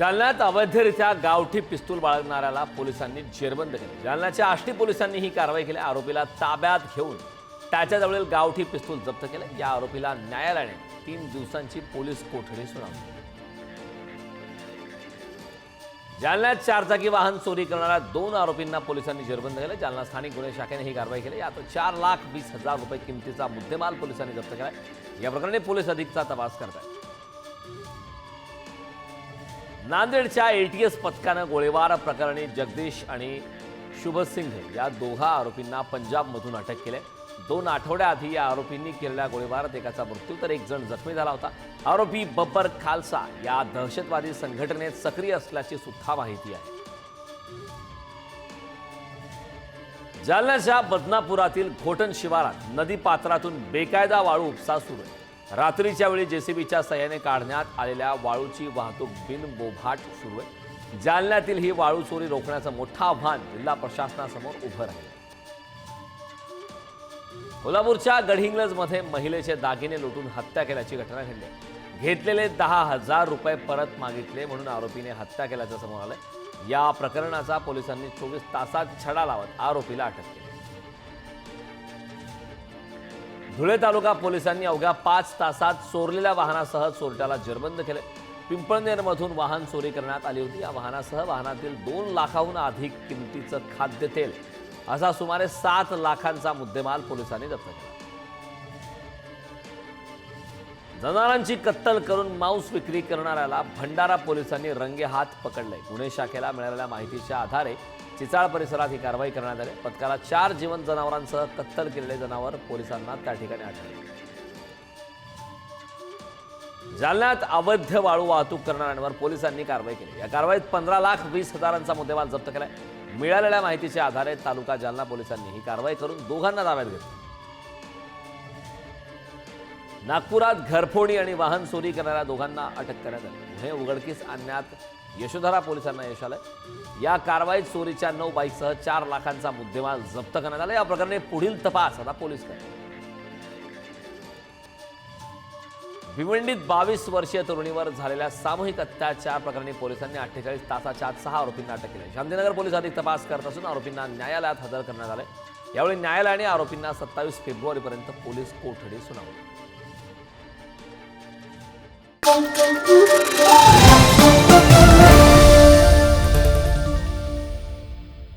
जालन्यात अवैधरित्या गावठी पिस्तूल बाळगणाऱ्याला पोलिसांनी जेरबंद केले। जालन्याच्या आष्टी पोलिसांनी ही कारवाई केली। आरोपीला ताब्यात घेऊन त्याच्याजवळील गावठी पिस्तूल जप्त केले। या आरोपीला न्यायालयाने 3 दिवसांची पोलीस कोठडी सुनावली। जालन्यात 4 चाकी वाहन चोरी करणाऱ्या 2 आरोपींना पोलिसांनी जेरबंद केले। जालना स्थानिक गुन्हे शाखेने ही कारवाई केली। यात 4,20,000 रुपये किमतीचा मुद्देमाल पोलिसांनी जप्त केला। या प्रकरणी पोलीस अधिकचा तपास करत आहेत। नांदेडच्या एटीएस पथकाने गोळीबार प्रकरणी जगदीश आणि शुभसिंग या दोघा आरोपींना पंजाबमधून अटक केली। 2 आठवड्याआधी या आरोपींनी केलेल्या गोळीबारात एकाचा मृत्यू तर 1 जण जखमी झाला होता। आरोपी बब्बर खालसा या दहशतवादी संघटनेत सक्रिय असल्याची सुद्धा माहिती आहे। जालन्याच्या बदनापुरातील घोटण शिवारात नदी पात्रातून बेकायदा वाळू उपसा सुरू आहे। रात्रीच्या वेळी जेसीबीच्या सहाय्याने काढण्यात आलेल्या वाळूची वाहतूक बिनबोभाट सुरू आहे। जालन्यातील ही वाळू चोरी रोखण्याचं मोठं आव्हान जिल्हा प्रशासनासमोर उभं राहिलं। कोल्हापूरच्या गडहिंग्लजमध्ये महिलेचे दागिने लुटून हत्या केल्याची घटना घडली। घेतलेले 10,000 रुपये परत मागितले म्हणून आरोपीने हत्या केल्याचं समोर आलंय। या प्रकरणाचा पोलिसांनी 24 तासात छडा लावत आरोपीला अटक केली। धुळे तालुका पोलिसांनी अवघ्या 5 तासात चोरलेल्या वाहनासह चोरट्याला जेरबंद केले। पिंपळनेरमधून वाहन चोरी करण्यात आली होती। या वाहनासह वाहनातील 2 लाखाहून अधिक किमतीचं खाद्यतेल असा सुमारे 7 लाखांचा मुद्देमाल पोलिसांनी जप्त केला। जनावरांची कत्तल करून मांस विक्री करणाऱ्याला भंडारा पोलिसांनी रंगेहात पकडले। गुन्हे शाखेला मिळालेल्या माहितीच्या आधारे चिचाळ परिसरात ही कारवाई करण्यात आली। पथकाला 4 जिवंत जनावरांसह कत्तल केलेले जनावर पोलिसांना त्या ठिकाणी आढळले। जालन्यात अवैध वाळू वाहतूक करणाऱ्यांवर पोलिसांनी कारवाई केली। या कारवाईत 15,20,000चा मुद्देमाल जप्त केलाय। मिळालेल्या माहितीच्या आधारे तालुका जालना पोलिसांनी ही कारवाई करून दोघांना ताब्यात घेतले। नागपुरात घरफोडी आणि वाहन चोरी करणाऱ्या दोघांना अटक करण्यात आली। गुन्हे उघडकीस आणण्यात यशोधरा पोलिसांना यश आलंय। या कारवाईत चोरीच्या 9 बाईकसह 4 लाखांचा मुद्देमाल जप्त करण्यात आला। या प्रकरणी पुढील तपास आता पोलीस करतात। भिवंडीत 22 वर्षीय तरुणीवर झालेल्या सामूहिक अत्याचार प्रकरणी पोलिसांनी 48 तासाच्या आत 6 आरोपींना अटक केली। शांतीनगर पोलीस अधिक तपास करत असून आरोपींना न्यायालयात हजर करण्यात आले। यावेळी न्यायालयाने आरोपींना 27 फेब्रुवारीपर्यंत पोलीस कोठडी सुनावली।